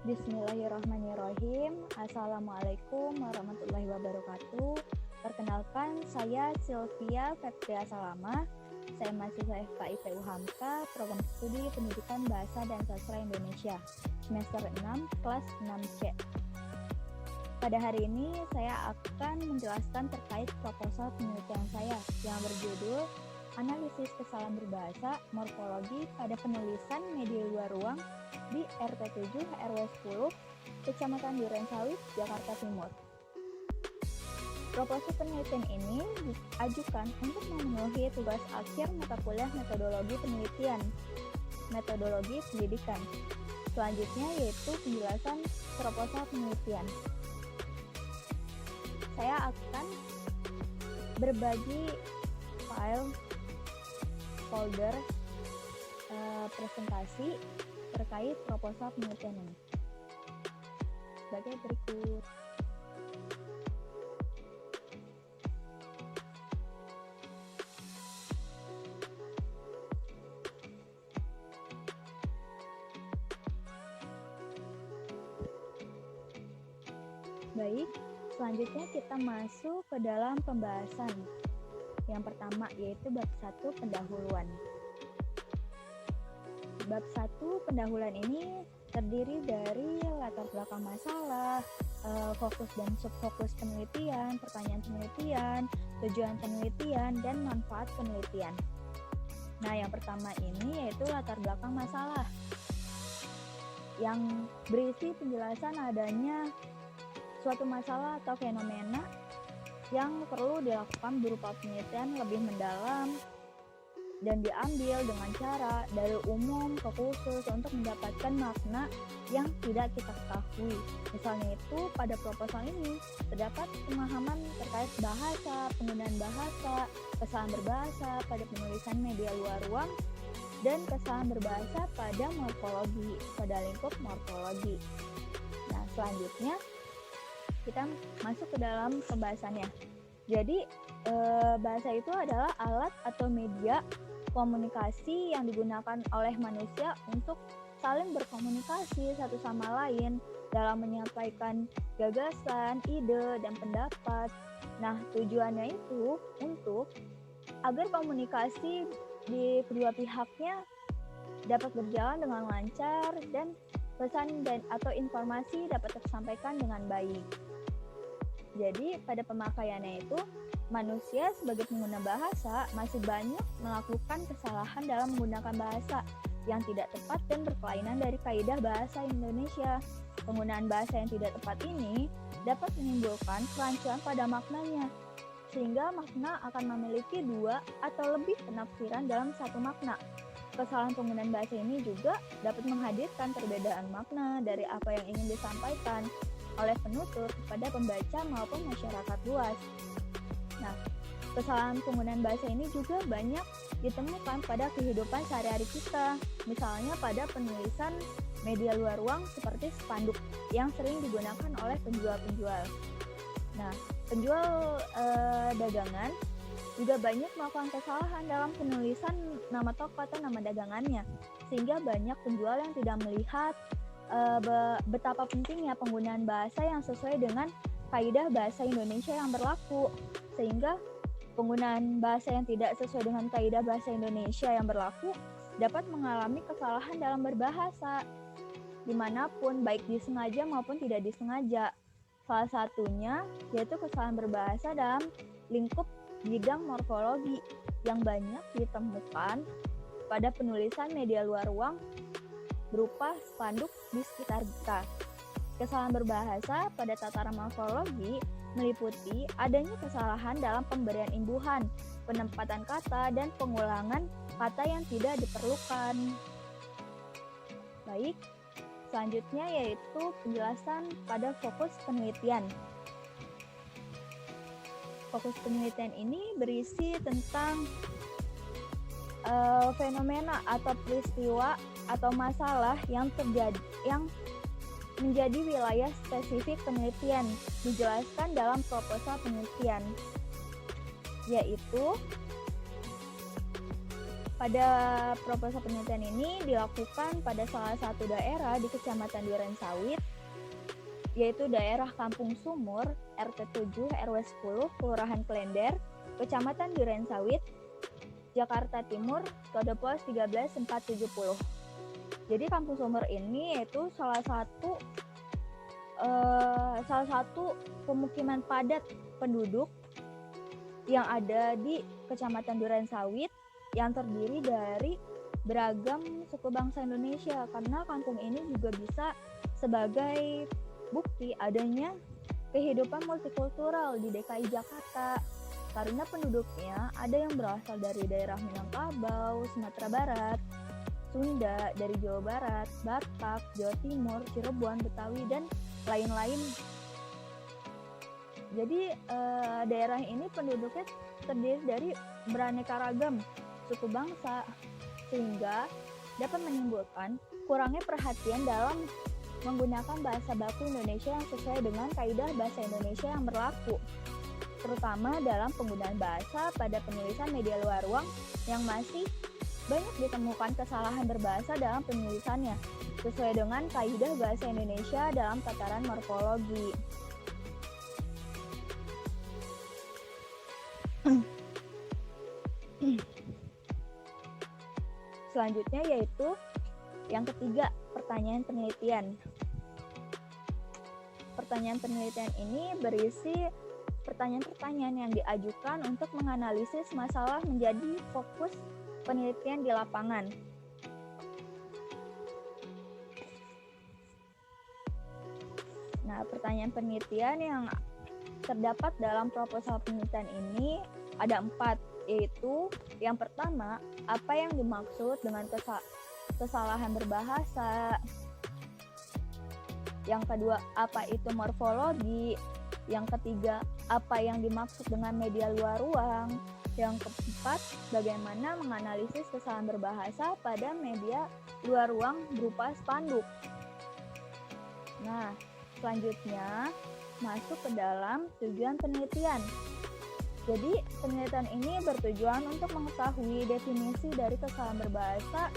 Bismillahirrahmanirrahim. Assalamualaikum warahmatullahi wabarakatuh. Perkenalkan, saya Sylvia Fetria Salama. Saya mahasiswa FKIP Hamka, Program Studi Pendidikan Bahasa dan Sastra Indonesia, semester 6, kelas 6C. Pada hari ini, saya akan menjelaskan terkait proposal penelitian saya yang berjudul Analisis Kesalahan Berbahasa Morfologi pada Penulisan Media Luar Ruang di RT 7 RW 10 Kecamatan Durensawit, Jakarta Timur. Proposal penelitian ini diajukan untuk memenuhi tugas akhir mata kuliah metodologi penelitian, metodologi pendidikan. Selanjutnya yaitu penjelasan proposal penelitian. Saya akan berbagi file folder presentasi terkait proposal penelitian ini sebagai berikut. Baik, selanjutnya kita masuk ke dalam pembahasan. Yang pertama yaitu bab 1 pendahuluan. Bab 1 pendahuluan ini terdiri dari latar belakang masalah, fokus dan subfokus penelitian, pertanyaan penelitian, tujuan penelitian, dan manfaat penelitian. Nah, yang pertama ini yaitu latar belakang masalah yang berisi penjelasan adanya suatu masalah atau fenomena yang perlu dilakukan berupa penelitian lebih mendalam dan diambil dengan cara dari umum ke khusus untuk mendapatkan makna yang tidak kita ketahui. Misalnya itu pada proposal ini terdapat pemahaman terkait bahasa, penggunaan bahasa, kesalahan berbahasa pada penulisan media luar ruang, dan kesalahan berbahasa pada morfologi, pada lingkup morfologi. Nah, selanjutnya kita masuk ke dalam pembahasannya. Jadi bahasa itu adalah alat atau media komunikasi yang digunakan oleh manusia untuk saling berkomunikasi satu sama lain dalam menyampaikan gagasan, ide, dan pendapat. Nah, tujuannya itu untuk agar komunikasi di kedua pihaknya dapat berjalan dengan lancar dan pesan dan atau informasi dapat tersampaikan dengan baik. Jadi pada pemakaiannya itu, manusia sebagai pengguna bahasa masih banyak melakukan kesalahan dalam menggunakan bahasa yang tidak tepat dan berkelainan dari kaidah bahasa Indonesia. Penggunaan bahasa yang tidak tepat ini dapat menimbulkan kerancuan pada maknanya, sehingga makna akan memiliki dua atau lebih penafsiran dalam satu makna. Kesalahan penggunaan bahasa ini juga dapat menghadirkan perbedaan makna dari apa yang ingin disampaikan oleh penutur kepada pembaca maupun masyarakat luas. Nah, kesalahan penggunaan bahasa ini juga banyak ditemukan pada kehidupan sehari-hari kita, misalnya pada penulisan media luar ruang seperti spanduk yang sering digunakan oleh penjual-penjual. Nah, penjual dagangan juga banyak melakukan kesalahan dalam penulisan nama toko atau nama dagangannya, sehingga banyak penjual yang tidak melihat betapa pentingnya penggunaan bahasa yang sesuai dengan kaidah bahasa Indonesia yang berlaku, sehingga penggunaan bahasa yang tidak sesuai dengan kaidah bahasa Indonesia yang berlaku dapat mengalami kesalahan dalam berbahasa dimanapun, baik disengaja maupun tidak disengaja. Salah satunya yaitu kesalahan berbahasa dalam lingkup bidang morfologi yang banyak ditemukan pada penulisan media luar ruang berupa spanduk di sekitar kita. Kesalahan berbahasa pada tataran morfologi meliputi adanya kesalahan dalam pemberian imbuhan, penempatan kata, dan pengulangan kata yang tidak diperlukan. Baik, selanjutnya yaitu penjelasan pada fokus penelitian. Fokus penelitian ini berisi tentang fenomena atau peristiwa atau masalah yang menjadi wilayah spesifik penelitian dijelaskan dalam proposal penelitian, yaitu Pada proposal penelitian ini dilakukan pada salah satu daerah di Kecamatan Durensawit, yaitu daerah Kampung Sumur, RT 7 RW 10, Kelurahan Klender, Kecamatan Durensawit, Jakarta Timur, kode pos 13470. Jadi Kampung Sumur ini yaitu salah satu pemukiman padat penduduk yang ada di Kecamatan Durensawit yang terdiri dari beragam suku bangsa Indonesia, karena kampung ini juga bisa sebagai bukti adanya kehidupan multikultural di DKI Jakarta, karena penduduknya ada yang berasal dari daerah Minangkabau, Sumatera Barat, Sunda, dari Jawa Barat, Batak, Jawa Timur, Cirebon, Betawi, dan lain-lain. Jadi daerah ini penduduknya terdiri dari beraneka ragam suku bangsa, sehingga dapat menimbulkan kurangnya perhatian dalam menggunakan bahasa baku Indonesia yang sesuai dengan kaidah bahasa Indonesia yang berlaku, terutama dalam penggunaan bahasa pada penulisan media luar ruang yang masih banyak ditemukan kesalahan berbahasa dalam penulisannya, sesuai dengan kaidah bahasa Indonesia dalam tataran morfologi. Selanjutnya yaitu yang ketiga, pertanyaan penelitian. Pertanyaan penelitian ini berisi pertanyaan-pertanyaan yang diajukan untuk menganalisis masalah menjadi fokus penelitian di lapangan. Nah, pertanyaan penelitian yang terdapat dalam proposal penelitian ini ada 4, yaitu yang pertama, apa yang dimaksud dengan kesalahan berbahasa. Yang kedua, apa itu morfologi. Yang ketiga, apa yang dimaksud dengan media luar ruang. Yang keempat, bagaimana menganalisis kesalahan berbahasa pada media luar ruang berupa spanduk. Nah, selanjutnya masuk ke dalam tujuan penelitian. Jadi, penelitian ini bertujuan untuk mengetahui definisi dari kesalahan berbahasa,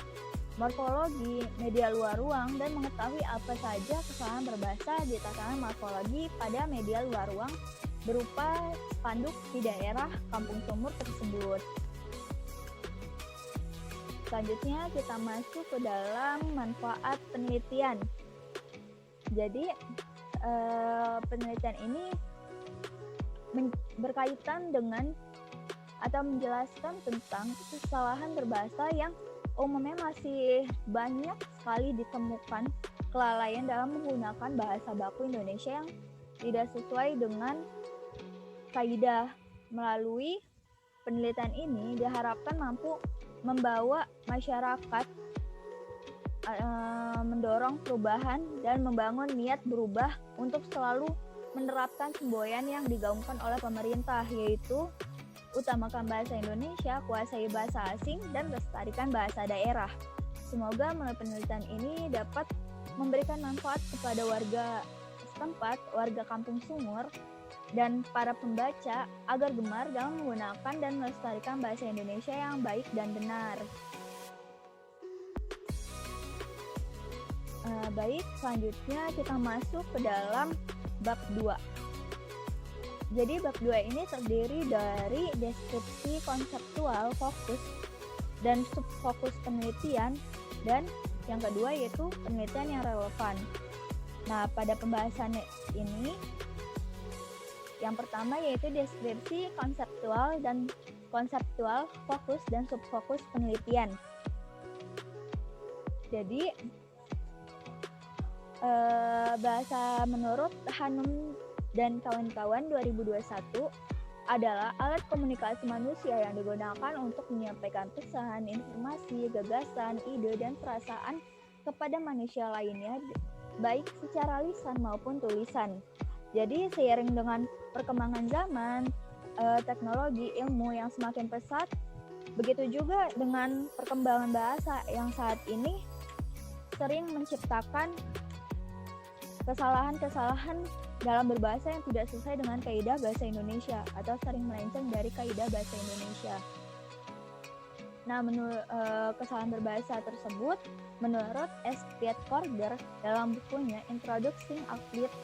morfologi, media luar ruang, dan mengetahui apa saja kesalahan berbahasa di tataran morfologi pada media luar ruang berupa spanduk di daerah Kampung Sumur tersebut. Selanjutnya kita masuk ke dalam manfaat penelitian. Jadi, penelitian ini berkaitan dengan atau menjelaskan tentang kesalahan berbahasa yang umumnya masih banyak sekali ditemukan kelalaian dalam menggunakan bahasa baku Indonesia yang tidak sesuai dengan kaidah. Melalui penelitian ini diharapkan mampu membawa masyarakat mendorong perubahan dan membangun niat berubah untuk selalu menerapkan semboyan yang digaungkan oleh pemerintah, yaitu utamakan bahasa Indonesia, kuasai bahasa asing, dan lestarikan bahasa daerah. Semoga melalui penelitian ini dapat memberikan manfaat kepada warga setempat, warga Kampung Sumur, dan para pembaca agar gemar dalam menggunakan dan melestarikan bahasa Indonesia yang baik dan benar. Baik, selanjutnya kita masuk ke dalam bab 2. Jadi bab 2 ini terdiri dari deskripsi konseptual fokus dan subfokus penelitian, dan yang kedua yaitu penelitian yang relevan. Nah, pada pembahasannya ini yang pertama yaitu deskripsi konseptual fokus dan subfokus penelitian. Jadi bahasa menurut Hanum dan kawan-kawan 2021 adalah alat komunikasi manusia yang digunakan untuk menyampaikan pesan, informasi, gagasan, ide, dan perasaan kepada manusia lainnya, baik secara lisan maupun tulisan. Jadi seiring dengan perkembangan zaman, teknologi, ilmu yang semakin pesat, begitu juga dengan perkembangan bahasa yang saat ini sering menciptakan kesalahan-kesalahan dalam berbahasa yang tidak sesuai dengan kaidah bahasa Indonesia atau sering melenceng dari kaidah bahasa Indonesia. Nah, kesalahan berbahasa tersebut menurut S. Piet Korder dalam bukunya Introducing Applied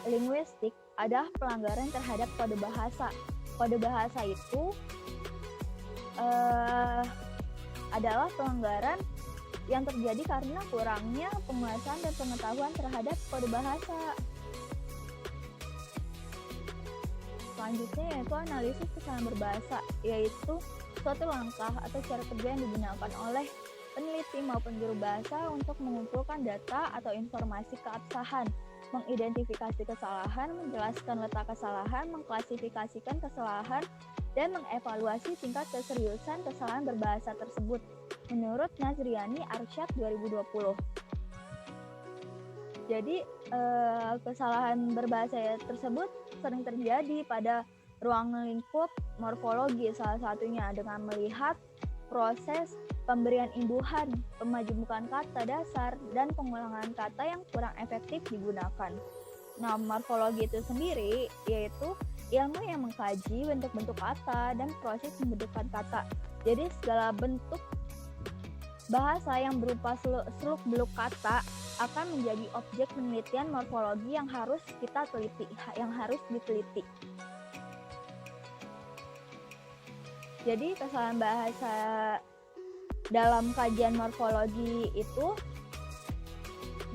Linguistics adalah pelanggaran terhadap kode bahasa. Kode bahasa itu adalah pelanggaran yang terjadi karena kurangnya penguasaan dan pengetahuan terhadap kode bahasa. Selanjutnya yaitu analisis kesalahan berbahasa, yaitu suatu langkah atau cara kerja yang digunakan oleh peneliti maupun juru bahasa untuk mengumpulkan data atau informasi keabsahan, mengidentifikasi kesalahan, menjelaskan letak kesalahan, mengklasifikasikan kesalahan, dan mengevaluasi tingkat keseriusan kesalahan berbahasa tersebut, menurut Nazriani Arsyad 2020. Jadi kesalahan berbahasa tersebut sering terjadi pada ruang lingkup morfologi, salah satunya dengan melihat proses pemberian imbuhan, pemajemukan kata dasar, dan pengulangan kata yang kurang efektif digunakan. Nah, morfologi itu sendiri yaitu ilmu yang mengkaji bentuk-bentuk kata dan proses pembentukan kata. Jadi segala bentuk bahasa yang berupa seluk-beluk kata akan menjadi objek penelitian morfologi yang harus kita teliti, yang harus diteliti. Jadi kesalahan bahasa dalam kajian morfologi itu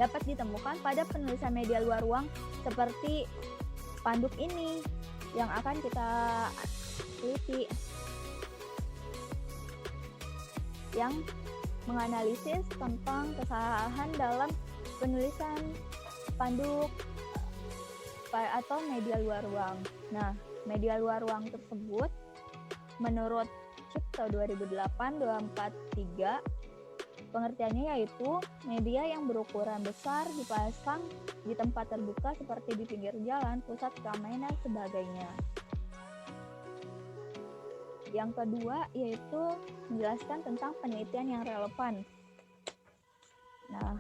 dapat ditemukan pada penulisan media luar ruang seperti spanduk ini yang akan kita teliti, yang menganalisis tentang kesalahan dalam penulisan spanduk atau media luar ruang. Nah, media luar ruang tersebut menurut Cipto 2008-243 pengertiannya yaitu media yang berukuran besar dipasang di tempat terbuka seperti di pinggir jalan, pusat keramaian, dan sebagainya. Yang kedua yaitu menjelaskan tentang penelitian yang relevan. Nah,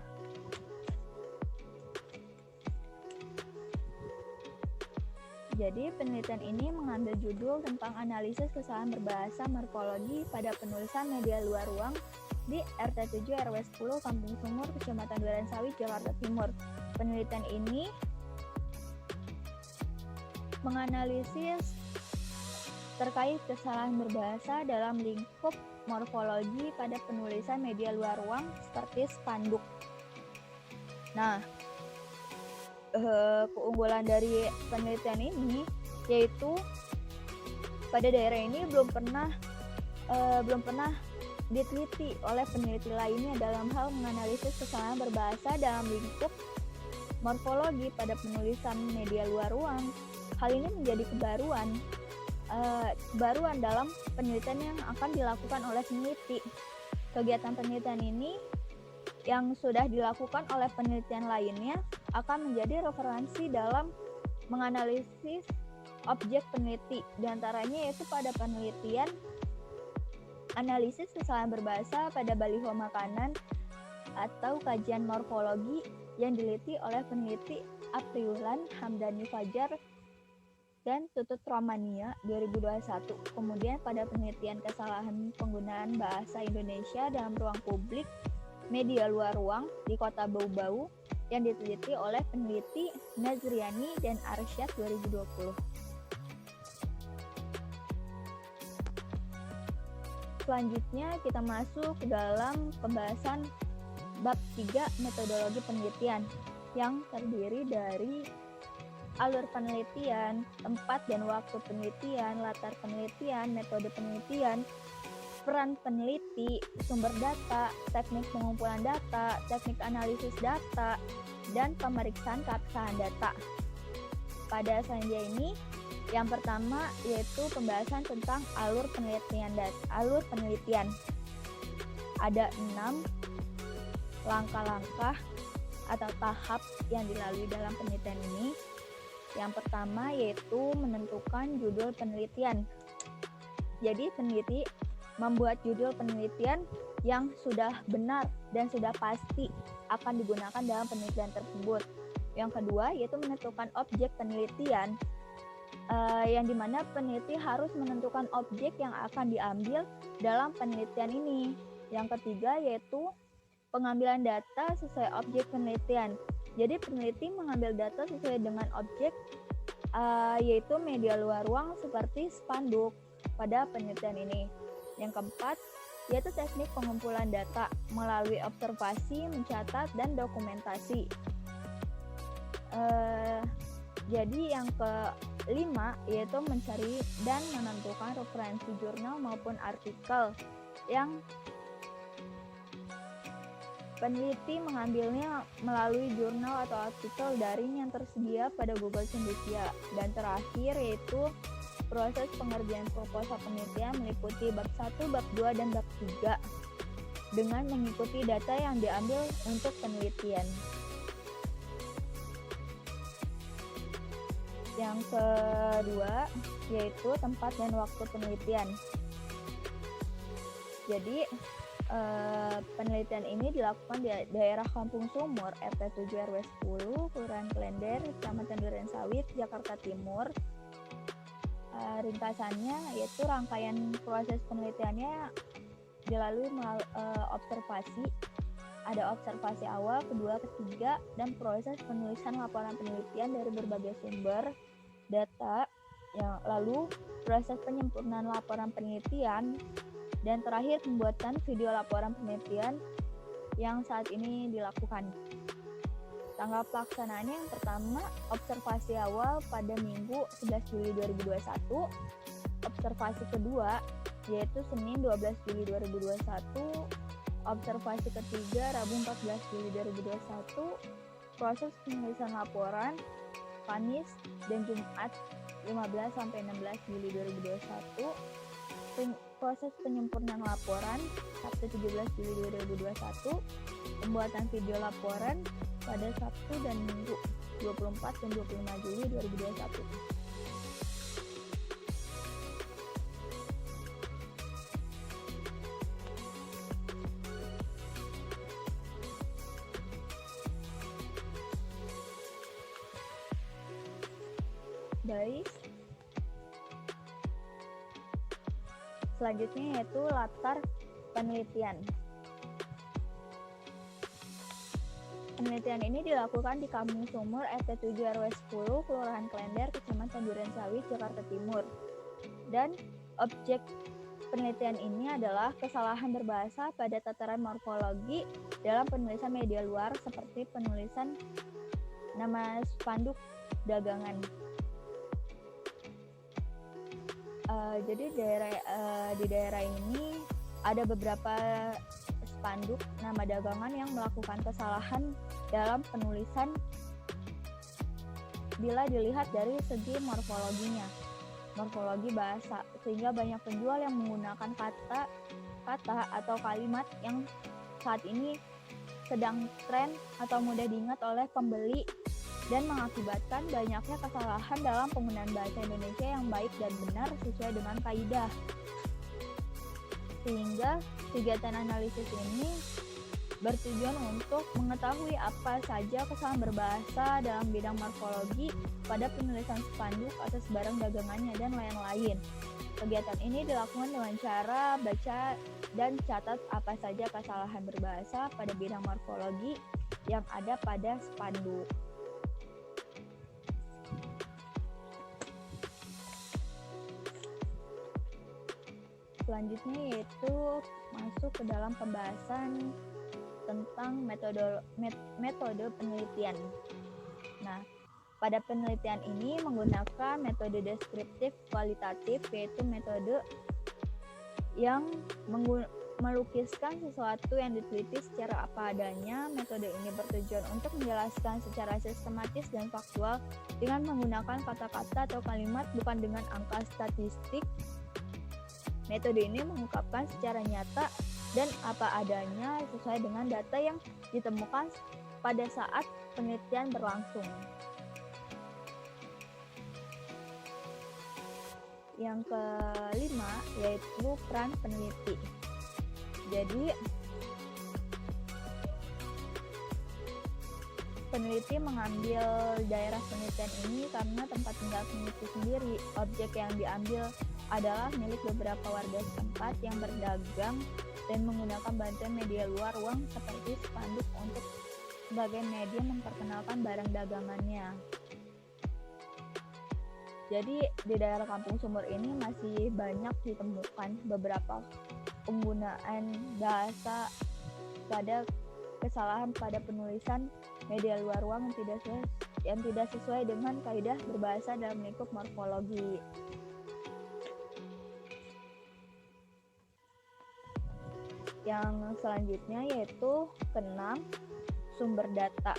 jadi penelitian ini mengambil judul tentang analisis kesalahan berbahasa morfologi pada penulisan media luar ruang di RT 7 RW 10 Kampung Sumur, Kecamatan Durensawit, Jakarta Timur. Penelitian ini menganalisis terkait kesalahan berbahasa dalam lingkup morfologi pada penulisan media luar ruang seperti spanduk. Nah, keunggulan dari penelitian ini yaitu pada daerah ini belum pernah diteliti oleh peneliti lainnya dalam hal menganalisis kesalahan berbahasa dalam lingkup morfologi pada penulisan media luar ruang. Hal ini menjadi kebaruan dalam penelitian yang akan dilakukan oleh peneliti. Kegiatan penelitian ini yang sudah dilakukan oleh penelitian lainnya akan menjadi referensi dalam menganalisis objek peneliti. Di antaranya yaitu pada penelitian analisis kesalahan berbahasa pada baliho makanan atau kajian morfologi yang diliti oleh peneliti Apriulan, Hamdani Fajar, dan Tutut Romania 2021. Kemudian pada penelitian kesalahan penggunaan bahasa Indonesia dalam ruang publik media luar ruang di Kota Bau-Bau yang diteliti oleh peneliti Nazriani dan Arsyad 2020. Selanjutnya kita masuk ke dalam pembahasan bab 3 metodologi penelitian yang terdiri dari alur penelitian, tempat dan waktu penelitian, latar penelitian, metode penelitian, peran peneliti, sumber data, teknik pengumpulan data, teknik analisis data, dan pemeriksaan keabsahan data. Pada selanjutnya ini, yang pertama yaitu pembahasan tentang alur penelitian. Ada 6 langkah-langkah atau tahap yang dilalui dalam penelitian ini. Yang pertama yaitu menentukan judul penelitian. Jadi peneliti membuat judul penelitian yang sudah benar dan sudah pasti akan digunakan dalam penelitian tersebut. Yang kedua yaitu menentukan objek penelitian. yang dimana peneliti harus menentukan objek yang akan diambil dalam penelitian ini. Yang ketiga yaitu pengambilan data sesuai objek penelitian. Jadi peneliti mengambil data sesuai dengan objek yaitu media luar ruang seperti spanduk pada penelitian ini. Yang keempat yaitu teknik pengumpulan data melalui observasi, mencatat, dan dokumentasi. Jadi yang kelima yaitu mencari dan menentukan referensi jurnal maupun artikel yang peneliti mengambilnya melalui jurnal atau artikel daring yang tersedia pada Google Cendekia. Dan terakhir yaitu proses pengerjaan proposal penelitian meliputi bab 1, bab 2, dan bab 3 dengan mengikuti data yang diambil untuk penelitian. Yang kedua yaitu tempat dan waktu penelitian. Jadi penelitian ini dilakukan di daerah Kampung Sumur, RT 7 RW 10, Kelurahan Klender, Kecamatan Durensawit, Jakarta Timur. Ringkasannya yaitu rangkaian proses penelitiannya dilalui melalui observasi. Ada observasi awal, kedua, ketiga, dan proses penulisan laporan penelitian dari berbagai sumber data. Lalu proses penyempurnaan laporan penelitian, dan terakhir pembuatan video laporan penelitian yang saat ini dilakukan. Tanggal pelaksanaannya yang pertama, observasi awal pada Minggu 11 Juli 2021. Observasi kedua yaitu Senin 12 Juli 2021. Observasi ketiga Rabu 14 Juli 2021. Proses penulisan laporan Kamis dan Jumat 15 sampai 16 Juli 2021. Proses penyempurnaan laporan Sabtu 17 Juli 2021. Pembuatan video laporan pada Sabtu dan Minggu 24 dan 25 Juli 2021. Baik. Selanjutnya yaitu latar penelitian. Penelitian ini dilakukan di Kampung Sumur, RT 7 RW 10, Kelurahan Klender, Kecamatan Durensawit, Jakarta Timur. Dan objek penelitian ini adalah kesalahan berbahasa pada tataran morfologi dalam penulisan media luar seperti penulisan nama spanduk dagangan. Jadi di daerah ini ada beberapa spanduk nama dagangan yang melakukan kesalahan dalam penulisan bila dilihat dari segi morfologinya, morfologi bahasa, sehingga banyak penjual yang menggunakan kata atau kalimat yang saat ini sedang tren atau mudah diingat oleh pembeli dan mengakibatkan banyaknya kesalahan dalam penggunaan bahasa Indonesia yang baik dan benar sesuai dengan kaidah. Sehingga kegiatan analisis ini bertujuan untuk mengetahui apa saja kesalahan berbahasa dalam bidang morfologi pada penulisan spanduk atas barang dagangannya dan lain-lain. Kegiatan ini dilakukan dengan cara baca dan catat apa saja kesalahan berbahasa pada bidang morfologi yang ada pada spanduk. Selanjutnya yaitu masuk ke dalam pembahasan tentang metode penelitian. Nah, pada penelitian ini menggunakan metode deskriptif kualitatif, yaitu metode yang melukiskan sesuatu yang diteliti secara apa adanya. Metode ini bertujuan untuk menjelaskan secara sistematis dan faktual dengan menggunakan kata-kata atau kalimat, bukan dengan angka statistik. Metode ini mengungkapkan secara nyata dan apa adanya sesuai dengan data yang ditemukan pada saat penelitian berlangsung. Yang kelima yaitu peran peneliti. Jadi peneliti mengambil daerah penelitian ini karena tempat tinggal peneliti sendiri. Objek yang diambil adalah milik beberapa warga setempat yang berdagang dan menggunakan bantuan media luar ruang seperti spanduk untuk sebagai media memperkenalkan barang dagangannya. Jadi di daerah Kampung Sumur ini masih banyak ditemukan beberapa penggunaan bahasa pada kesalahan pada penulisan media luar ruang yang tidak sesuai dengan kaidah berbahasa dalam lingkup morfologi. Yang selanjutnya yaitu keenam, sumber data.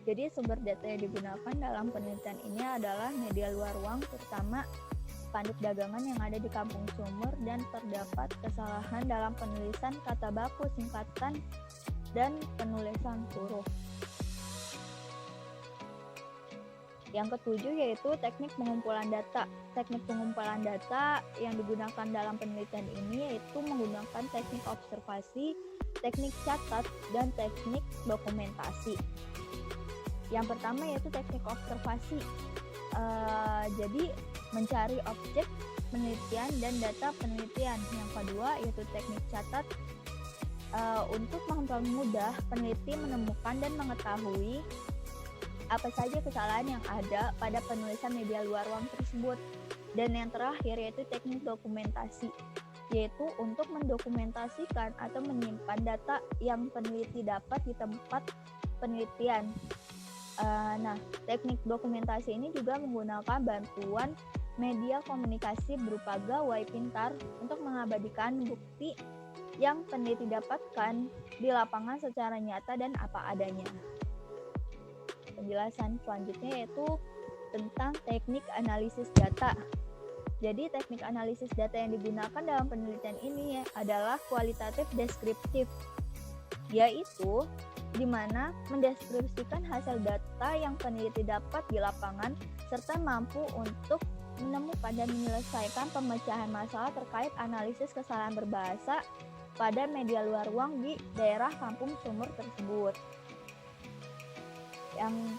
Jadi sumber data yang digunakan dalam penelitian ini adalah media luar ruang, terutama spanduk dagangan yang ada di Kampung Sumur, dan terdapat kesalahan dalam penulisan kata baku, singkatan, dan penulisan huruf. Yang ketujuh yaitu teknik pengumpulan data. Teknik pengumpulan data yang digunakan dalam penelitian ini yaitu menggunakan teknik observasi, teknik catat, dan teknik dokumentasi. Yang pertama yaitu teknik observasi. Jadi mencari objek penelitian dan data penelitian. Yang kedua yaitu teknik catat. Untuk mempermudah peneliti menemukan dan mengetahui apa saja kesalahan yang ada pada penulisan media luar ruang tersebut. Dan yang terakhir yaitu teknik dokumentasi, yaitu untuk mendokumentasikan atau menyimpan data yang peneliti dapat di tempat penelitian. Nah, teknik dokumentasi ini juga menggunakan bantuan media komunikasi berupa gawai pintar untuk mengabadikan bukti yang peneliti dapatkan di lapangan secara nyata dan apa adanya. Penjelasan selanjutnya yaitu tentang teknik analisis data. Jadi teknik analisis data yang digunakan dalam penelitian ini adalah kualitatif deskriptif, yaitu di mana mendeskripsikan hasil data yang peneliti dapat di lapangan serta mampu untuk menemukan dan menyelesaikan pemecahan masalah terkait analisis kesalahan berbahasa pada media luar ruang di daerah Kampung Sumur tersebut. Yang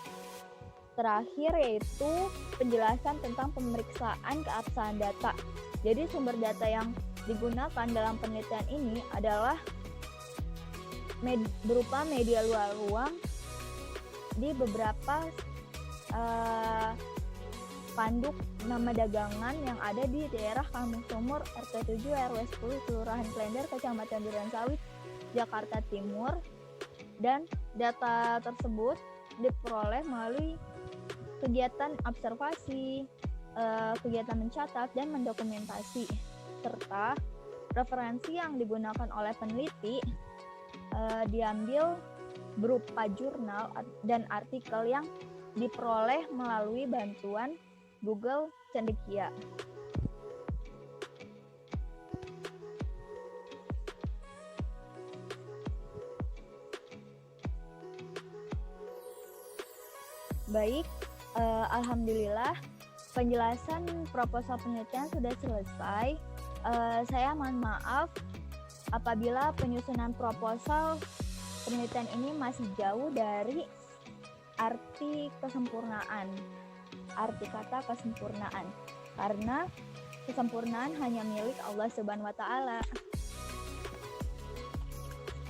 terakhir yaitu penjelasan tentang pemeriksaan keabsahan data. Jadi sumber data yang digunakan dalam penelitian ini adalah berupa media luar ruang di beberapa spanduk nama dagangan yang ada di daerah Kampung Sumur RT 7 RW 10 Kelurahan Klender, Kecamatan Durensawit, Jakarta Timur. Dan data tersebut diperoleh melalui kegiatan observasi, kegiatan mencatat dan mendokumentasi, serta referensi yang digunakan oleh peneliti diambil berupa jurnal dan artikel yang diperoleh melalui bantuan Google Cendekia. Baik, alhamdulillah penjelasan proposal penelitian sudah selesai. Saya mohon maaf apabila penyusunan proposal penelitian ini masih jauh dari arti kesempurnaan, arti kata kesempurnaan, karena kesempurnaan hanya milik Allah Subhanahu wa Ta'ala.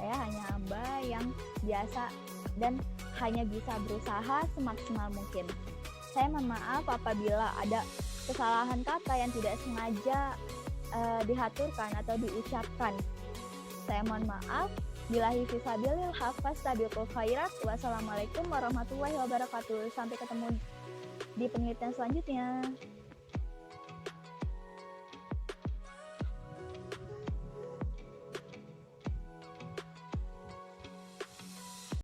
Saya hanya hamba yang biasa dan hanya bisa berusaha semaksimal mungkin. Saya mohon maaf apabila ada kesalahan kata yang tidak sengaja dihaturkan atau diucapkan. Saya mohon maaf. Billahi fisabilil hafaz tabiqul khairat. Wassalamualaikum warahmatullahi wabarakatuh. Sampai ketemu di penelitian selanjutnya.